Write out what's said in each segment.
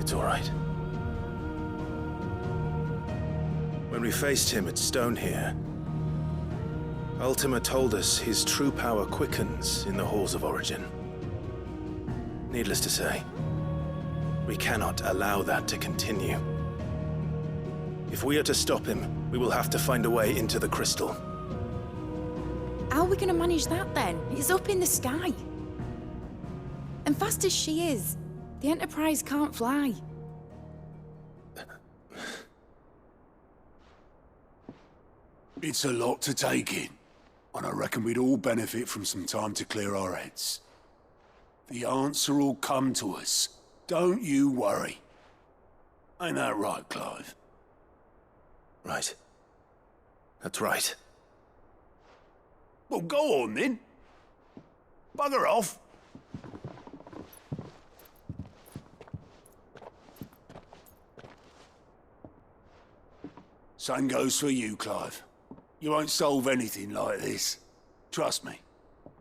It's all right. When we faced him at Stone here, Ultima told us his true power quickens in the Halls of Origin. Needless to say, we cannot allow that to continue. If we are to stop him, we will have to find a way into the crystal. How are we going to manage that then? It's up in the sky. And fast as she is, the Enterprise can't fly. It's a lot to take in, and I reckon we'd all benefit from some time to clear our heads. The answer will come to us. Don't you worry. Ain't that right, Clive? Right. That's right. Well, go on then. Bugger off. Same goes for you, Clive. You won't solve anything like this. Trust me.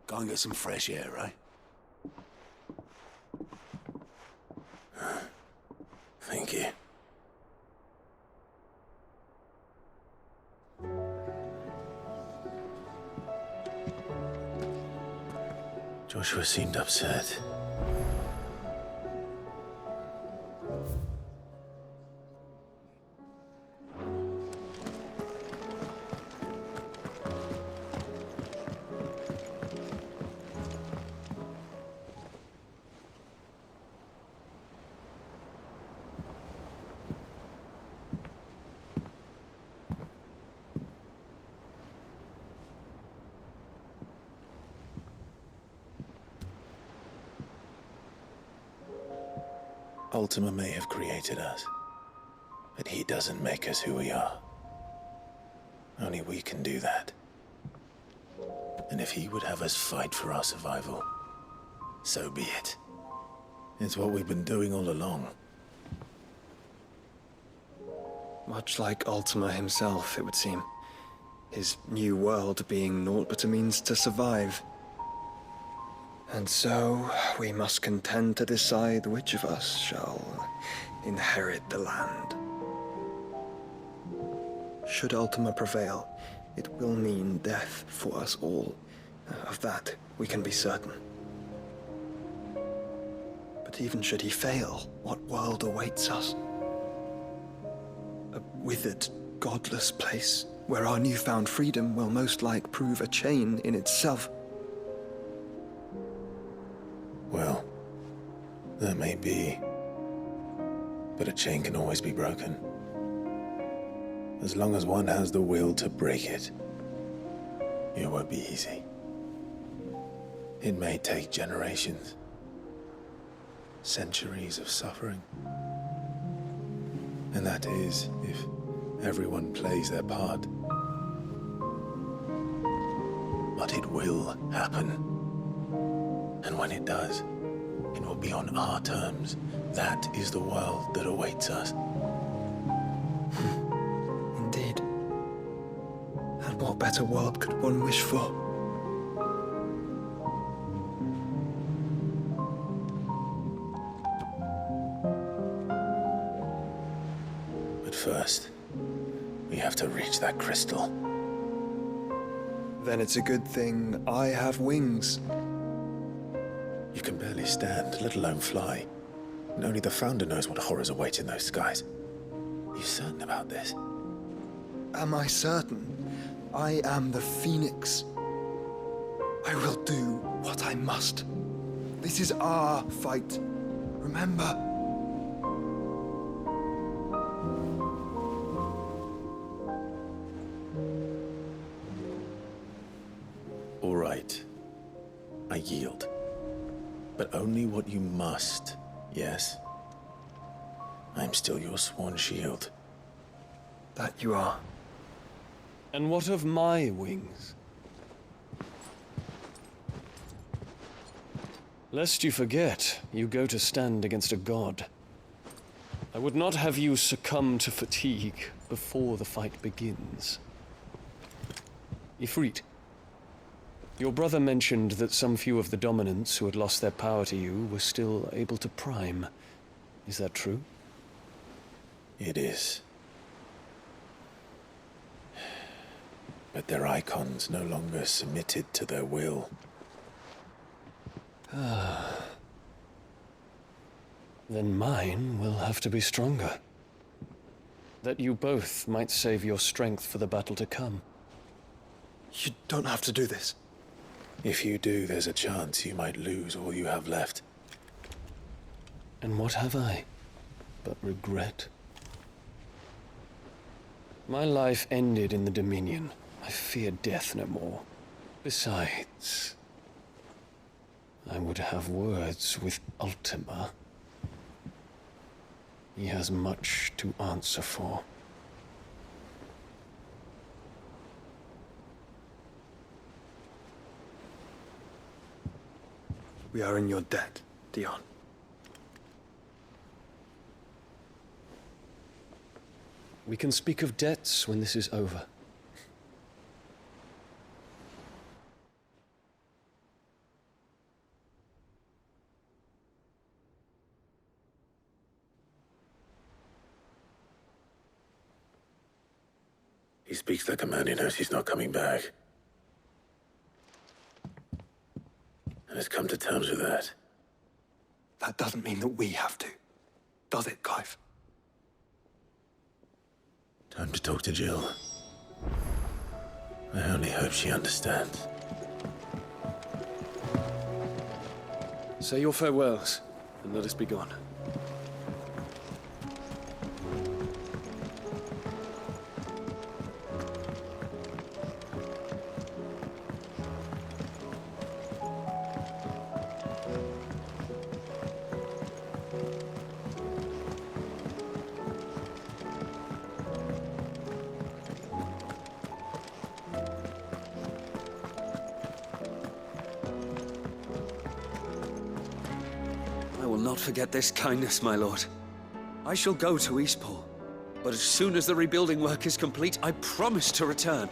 Go and get some fresh air, eh? Thank you. Joshua seemed upset. Ultima may have created us, but he doesn't make us who we are. Only we can do that. And if he would have us fight for our survival, so be it. It's what we've been doing all along. Much like Ultima himself, it would seem. His new world being naught but a means to survive. And so, we must contend to decide which of us shall inherit the land. Should Ultima prevail, it will mean death for us all. Of that, we can be certain. But even should he fail, what world awaits us? A withered, godless place, where our newfound freedom will most like prove a chain in itself. Well, that may be, but a chain can always be broken. As long as one has the will to break it, it won't be easy. It may take generations, centuries of suffering. And that is if everyone plays their part. But it will happen. And when it does, it will be on our terms. That is the world that awaits us. Indeed. And what better world could one wish for? But first, we have to reach that crystal. Then it's a good thing I have wings. You can barely stand, let alone fly. And only the Founder knows what horrors await in those skies. Are you certain about this? Am I certain? I am the Phoenix. I will do what I must. This is our fight. Remember? All right. I yield. But only what you must, yes? I'm still your sworn shield. That you are. And what of my wings? Lest you forget, you go to stand against a god. I would not have you succumb to fatigue before the fight begins. Ifrit, your brother mentioned that some few of the dominants who had lost their power to you were still able to prime. Is that true? It is. But their icons no longer submitted to their will. Then mine will have to be stronger. That you both might save your strength for the battle to come. You don't have to do this. If you do, there's a chance you might lose all you have left. And what have I but regret? My life ended in the Dominion. I fear death no more. Besides, I would have words with Ultima. He has much to answer for. We are in your debt, Dion. We can speak of debts when this is over. He speaks like a man who knows he's not coming back. And has come to terms with that. That doesn't mean that we have to, does it, Clive? Time to talk to Jill. I only hope she understands. Say your farewells, and let us be gone. I will not forget this kindness, my lord. I shall go to Eastport, but as soon as the rebuilding work is complete, I promise to return.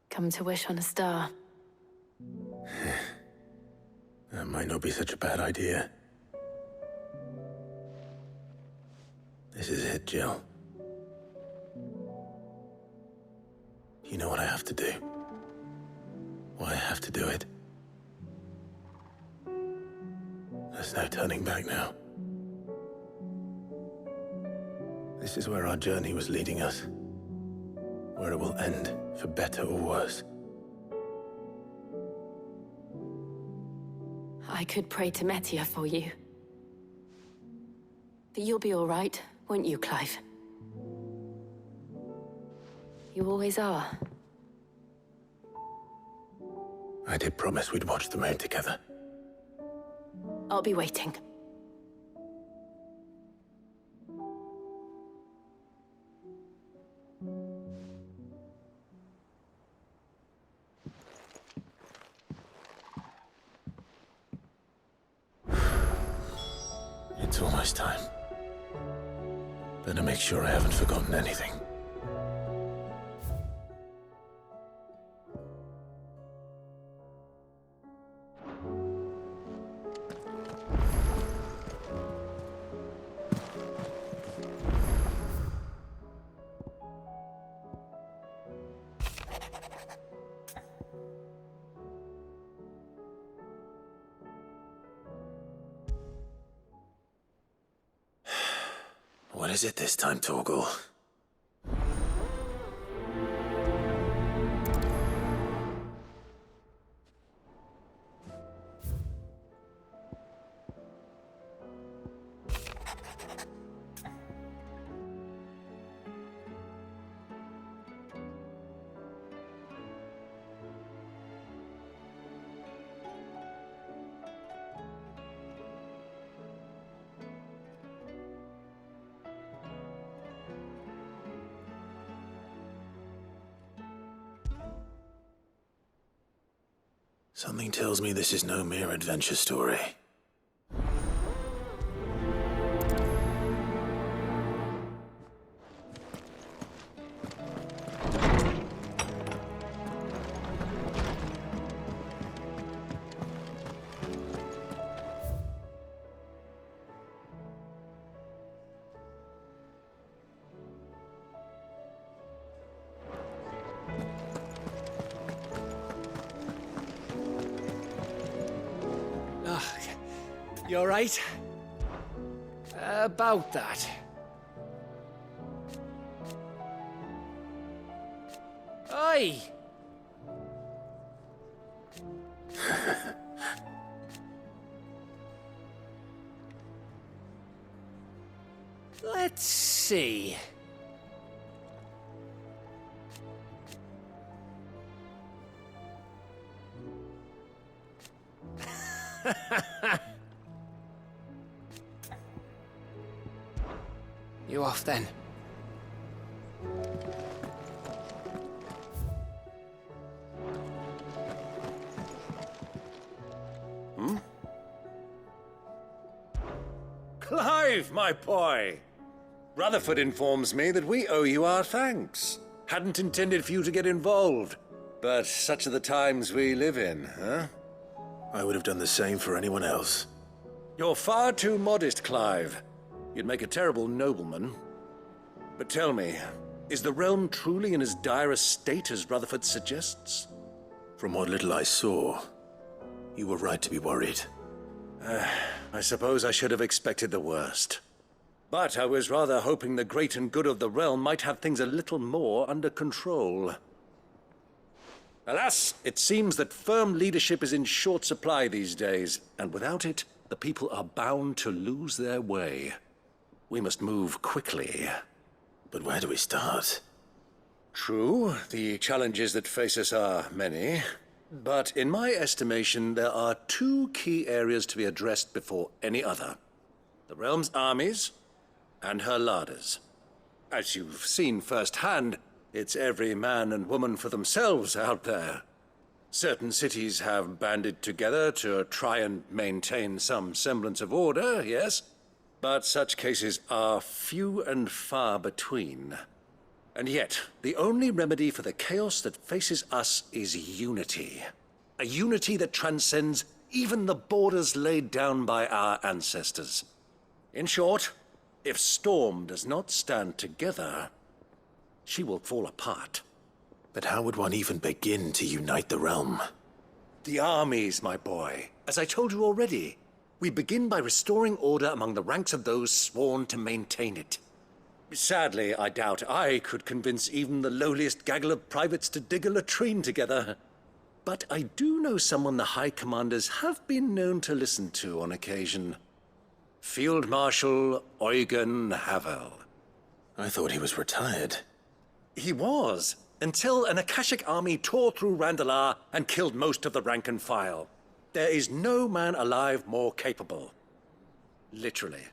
Come to wish on a star. That might not be such a bad idea. This is it, Jill. You know what I have to do. Why I have to do it. There's no turning back now. This is where our journey was leading us. Where it will end, for better or worse. I could pray to Metia for you. But you'll be all right, won't you, Clive? You always are. I did promise we'd watch the moon together. I'll be waiting. It's almost time. Better make sure I haven't forgotten anything. What is it this time, Torgal? Something tells me this is no mere adventure story. You all right? About that. Oi! Let's see. You off then? Clive, my boy! Rutherford informs me that we owe you our thanks. Hadn't intended for you to get involved, but such are the times we live in, huh? I would have done the same for anyone else. You're far too modest, Clive. You'd make a terrible nobleman. But tell me, is the realm truly in as dire a state as Rutherford suggests? From what little I saw, you were right to be worried. I suppose I should have expected the worst. But I was rather hoping the great and good of the realm might have things a little more under control. Alas, it seems that firm leadership is in short supply these days, and without it, the people are bound to lose their way. We must move quickly. But where do we start? True, the challenges that face us are many. But in my estimation, there are two key areas to be addressed before any other. The realm's armies and her larders. As you've seen firsthand, it's every man and woman for themselves out there. Certain cities have banded together to try and maintain some semblance of order, yes? But such cases are few and far between. And yet, the only remedy for the chaos that faces us is unity. A unity that transcends even the borders laid down by our ancestors. In short, if Storm does not stand together, she will fall apart. But how would one even begin to unite the realm? The armies, my boy. As I told you already, we begin by restoring order among the ranks of those sworn to maintain it. Sadly, I doubt I could convince even the lowliest gaggle of privates to dig a latrine together. But I do know someone the High Commanders have been known to listen to on occasion. Field Marshal Eugen Havel. I thought he was retired. He was, until an Akashic army tore through Randalar and killed most of the rank and file. There is no man alive more capable. Literally.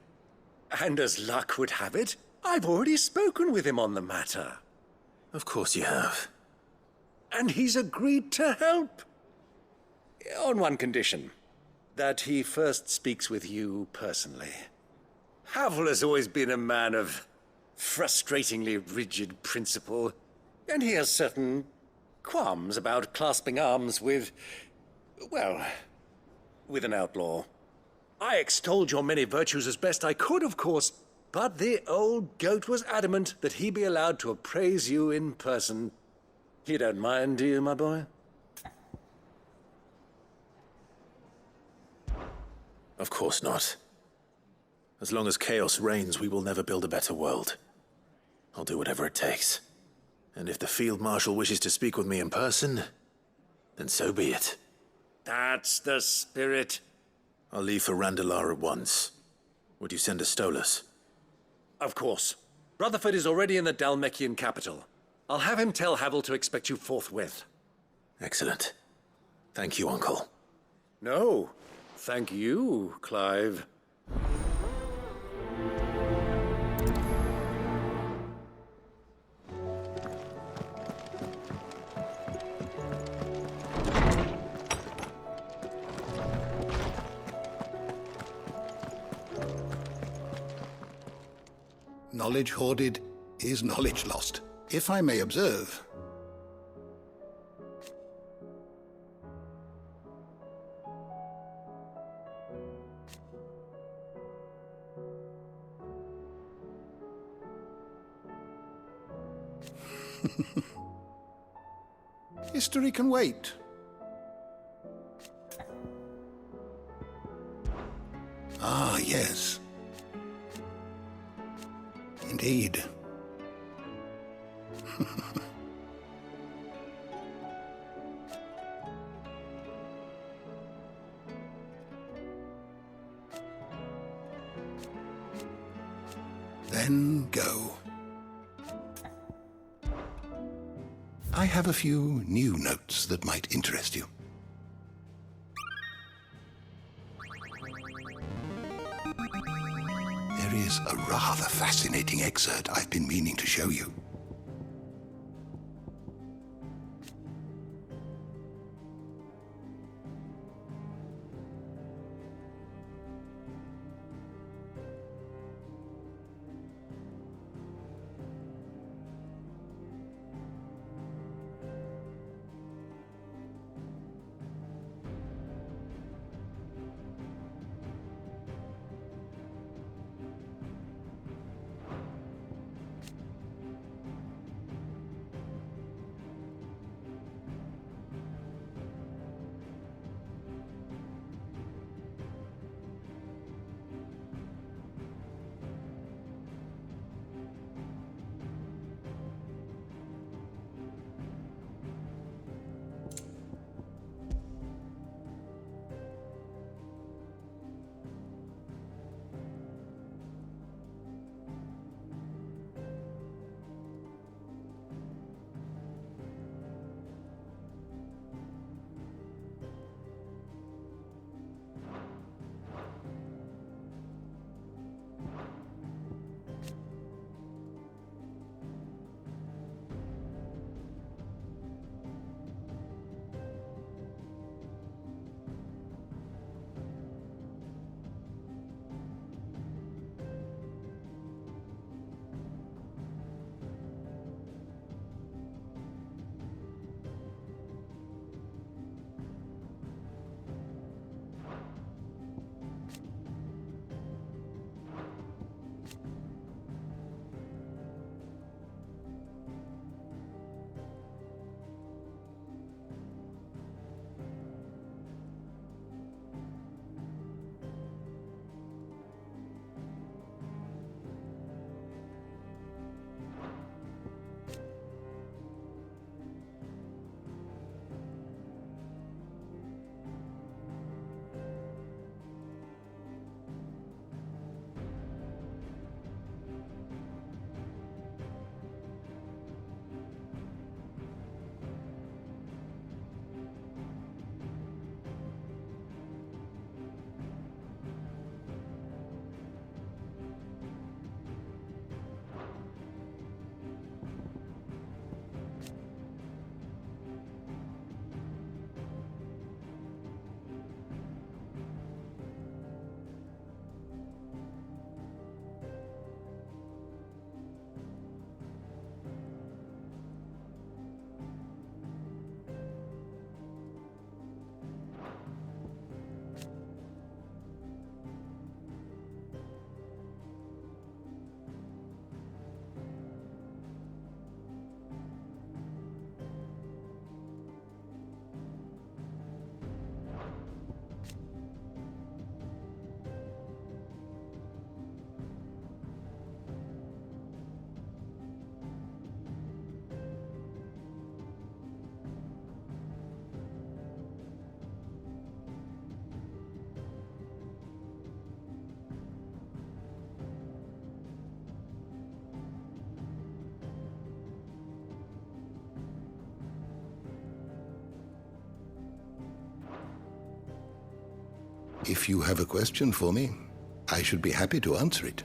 And as luck would have it, I've already spoken with him on the matter. Of course you have. And he's agreed to help. On one condition. That he first speaks with you personally. Havel has always been a man of frustratingly rigid principle, and he has certain qualms about clasping arms with, well, with an outlaw. I extolled your many virtues as best I could, of course, but the old goat was adamant that he be allowed to appraise you in person. You don't mind, do you, my boy? Of course not. As long as chaos reigns, we will never build a better world. I'll do whatever it takes. And if the Field Marshal wishes to speak with me in person, then so be it. That's the spirit. I'll leave for Randalar at once. Would you send a Stolas? Of course. Rutherford is already in the Dalmekian capital. I'll have him tell Havel to expect you forthwith. Excellent. Thank you, Uncle. No, thank you, Clive. Knowledge hoarded is knowledge lost, if I may observe. History can wait. Ah, yes. Indeed. Then go. I have a few new notes that might interest you. There is a rather fascinating excerpt I've been meaning to show you. If you have a question for me, I should be happy to answer it.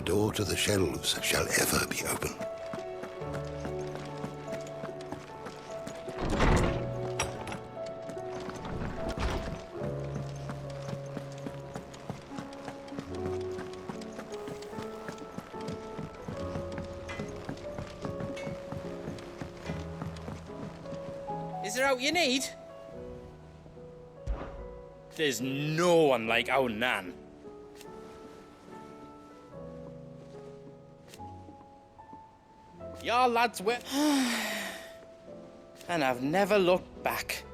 door to the shelves shall ever be open. Is there out you need? There's no one like our Nan. Your lads were... and I've never looked back.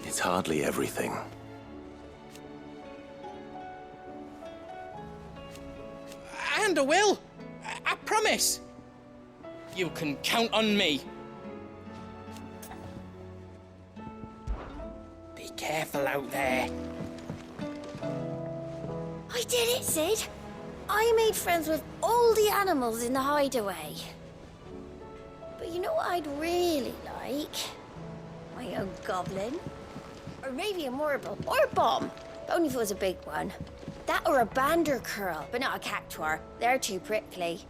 It's hardly everything. And I will. I promise. You can count on me. Be careful out there. I did it, Sid. I made friends with all the animals in the hideaway. But you know what I'd really like? My own goblin. Or maybe a marble. Or a bomb. Only if it was a big one. That or a bander curl, but not a cactuar. They're too prickly.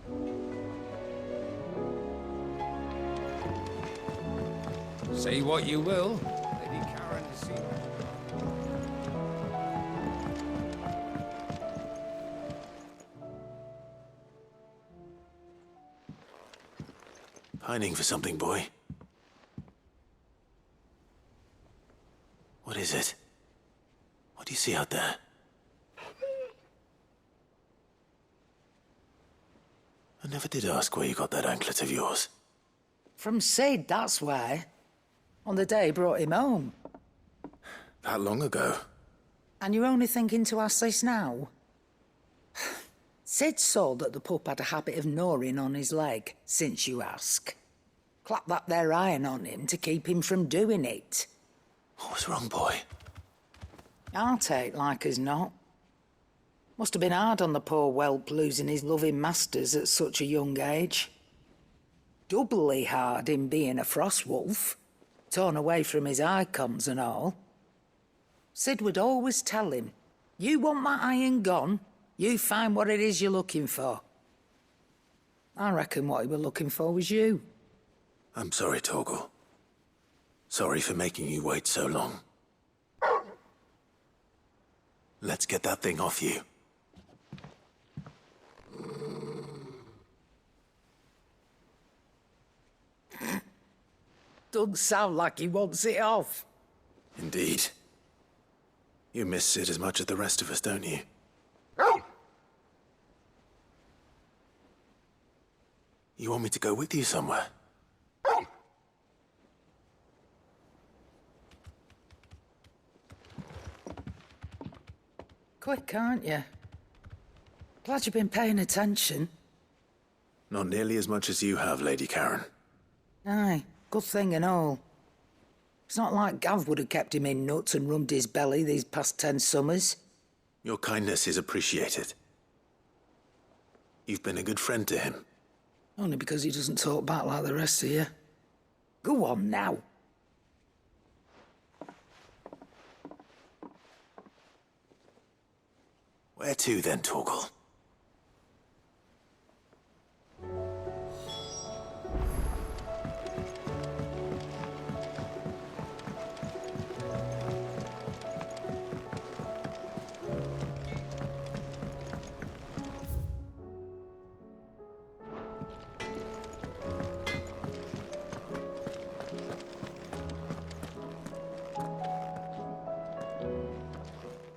Say what you will. Lady Karen has seen... Pining for something, boy. What is it? What do you see out there? I never did ask where you got that anklet of yours. From Sid, that's why. On the day he brought him home. That long ago? And you're only thinking to ask this now? Sid saw that the pup had a habit of gnawing on his leg, since you ask. Clap that there iron on him to keep him from doing it. What was wrong, boy? I'll take like as not. Must have been hard on the poor whelp losing his loving masters at such a young age. Doubly hard in being a frost wolf, torn away from his icons and all. Sid would always tell him, you want that iron gone, you find what it is you're looking for. I reckon what he were looking for was you. I'm sorry, Torgal. Sorry for making you wait so long. Let's get that thing off you. Doesn't sound like he wants it off. Indeed. You miss Sid as much as the rest of us, don't you? You want me to go with you somewhere? Quick, aren't you? Glad you've been paying attention. Not nearly as much as you have, Lady Karen. Aye, good thing and all. It's not like Gav would have kept him in nuts and rubbed his belly these past 10 summers. Your kindness is appreciated. You've been a good friend to him. Only because he doesn't talk back like the rest of you. Go on now. Where to then, Torgal?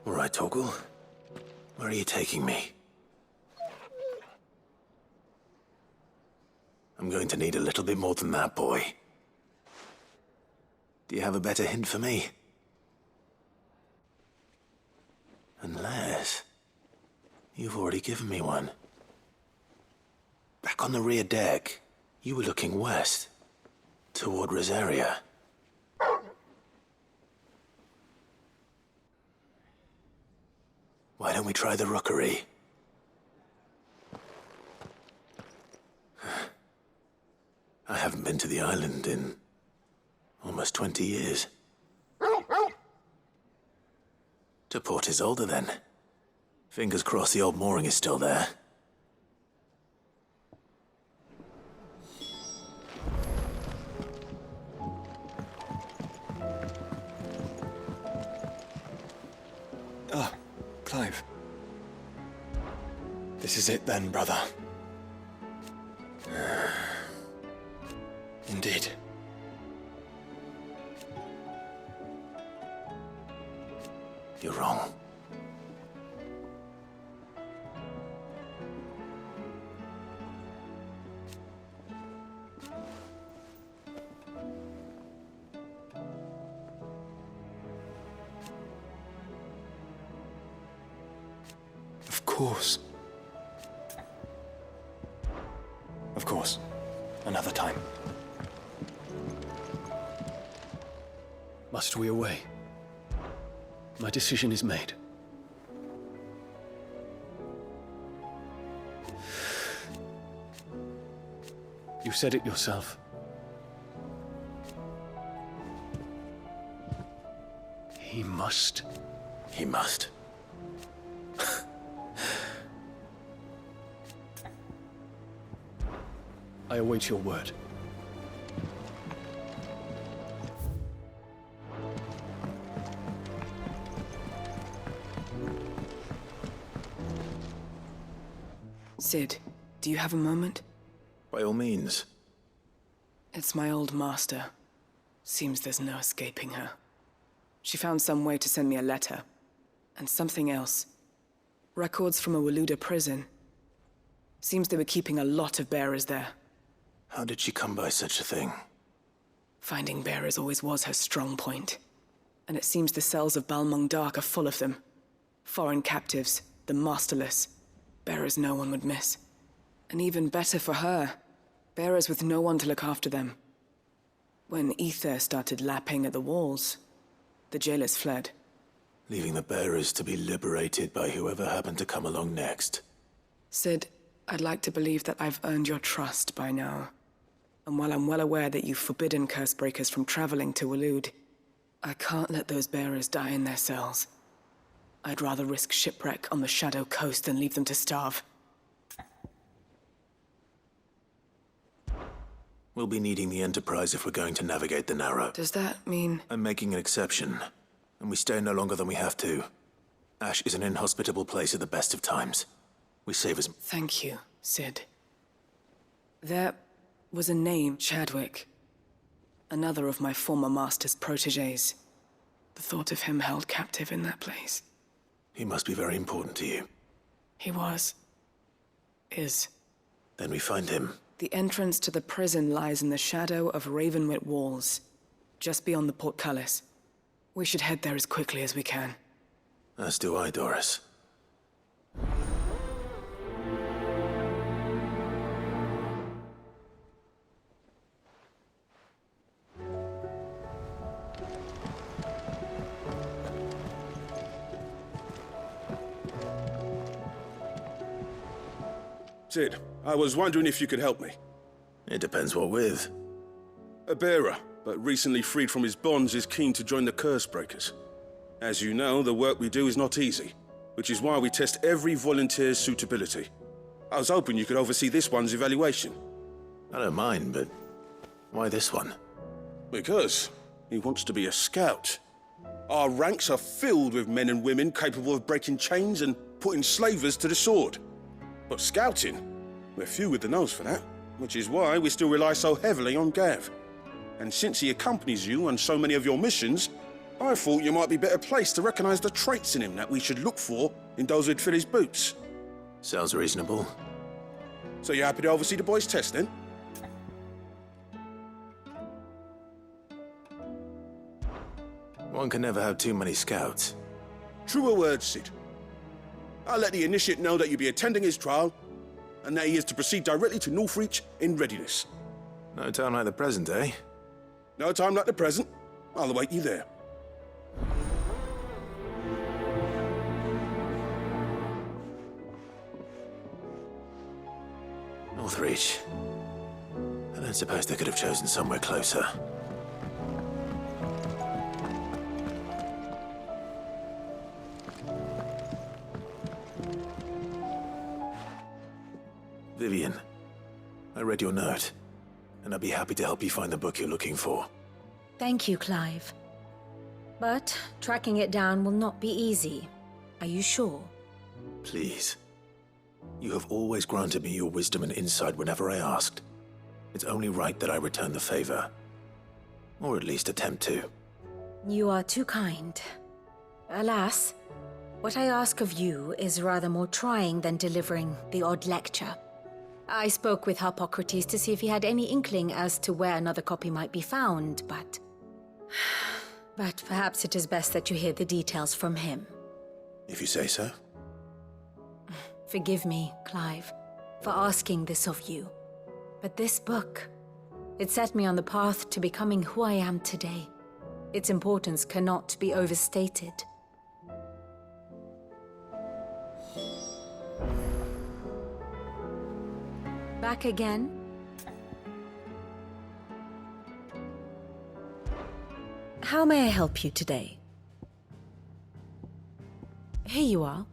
All right, Torgal. Where are you taking me? I'm going to need a little bit more than that, boy. Do you have a better hint for me? Unless... you've already given me one. Back on the rear deck, you were looking west, toward Rosaria. Why don't we try the rookery? I haven't been to the island in almost 20 years. To Port Isolde, then. Fingers crossed the old mooring is still there. Ah, Clive. This is it then, brother. Indeed. You're wrong. Of course. Of course. Another time. Must we away? My decision is made. You said it yourself. He must. He must. I await your word. Sid, do you have a moment? By all means. It's my old master. Seems there's no escaping her. She found some way to send me a letter. And something else. Records from a Waluda prison. Seems they were keeping a lot of bearers there. How did she come by such a thing? Finding bearers always was her strong point. And it seems the cells of Balmung Dark are full of them. Foreign captives, the masterless. Bearers no one would miss. And even better for her, bearers with no one to look after them. When ether started lapping at the walls, the jailers fled. Leaving the bearers to be liberated by whoever happened to come along next. Sid, I'd like to believe that I've earned your trust by now. And while I'm well aware that you've forbidden Cursebreakers from traveling to Waloed, I can't let those bearers die in their cells. I'd rather risk shipwreck on the Shadow Coast than leave them to starve. We'll be needing the Enterprise if we're going to navigate the Narrow. Does that mean... I'm making an exception, and we stay no longer than we have to. Ash is an inhospitable place at the best of times. We save as... Thank you, Sid. There was a name, Chadwick. Another of my former master's protégés. The thought of him held captive in that place. He must be very important to you. He was. Is. Then we find him. The entrance to the prison lies in the shadow of Ravenwit Walls, just beyond the portcullis. We should head there as quickly as we can. As do I, Doris. Sid, I was wondering if you could help me. It depends what with. A bearer, but recently freed from his bonds, is keen to join the Cursebreakers. As you know, the work we do is not easy, which is why we test every volunteer's suitability. I was hoping you could oversee this one's evaluation. I don't mind, but why this one? Because he wants to be a scout. Our ranks are filled with men and women capable of breaking chains and putting slavers to the sword. But scouting, we're few with the nose for that, which is why we still rely so heavily on Gav. And since he accompanies you on so many of your missions, I thought you might be better placed to recognize the traits in him that we should look for in those who'd fill his boots. Sounds reasonable. So you're happy to oversee the boys' test, then? One can never have too many scouts. Truer words, Sid. I'll let the initiate know that you'll be attending his trial, and that he is to proceed directly to Northreach in readiness. No time like the present, eh? No time like the present. I'll await you there. Northreach. I don't suppose they could have chosen somewhere closer. Vivian, I read your note, and I'd be happy to help you find the book you're looking for. Thank you, Clive. But tracking it down will not be easy. Are you sure? Please. You have always granted me your wisdom and insight whenever I asked. It's only right that I return the favor. Or at least attempt to. You are too kind. Alas, what I ask of you is rather more trying than delivering the odd lecture. I spoke with Harpocrates to see if he had any inkling as to where another copy might be found, but... But perhaps it is best that you hear the details from him. If you say so. Forgive me, Clive, for asking this of you. But this book, it set me on the path to becoming who I am today. Its importance cannot be overstated. Back again? How may I help you today? Here you are.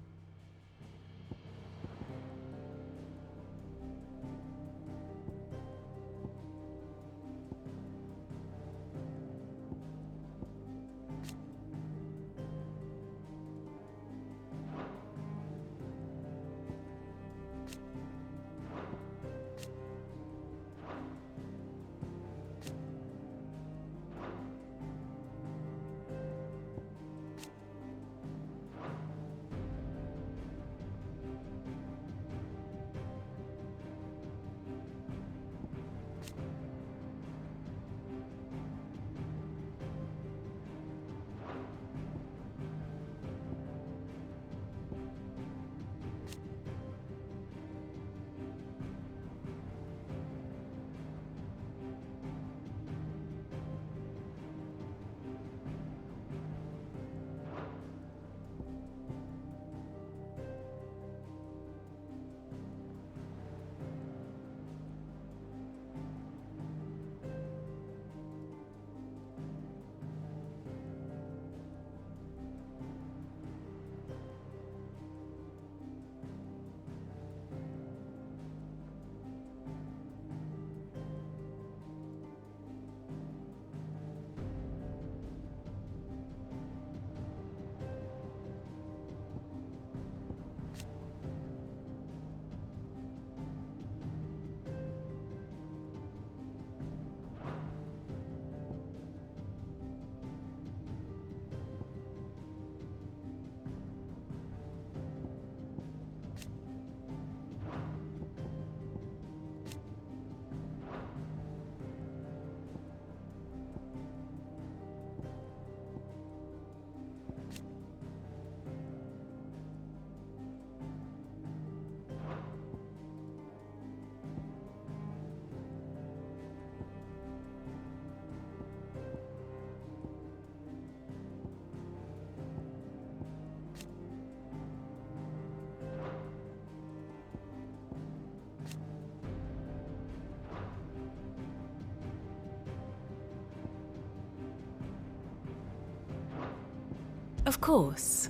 Of course.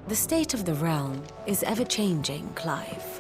The state of the realm is ever-changing, Clive.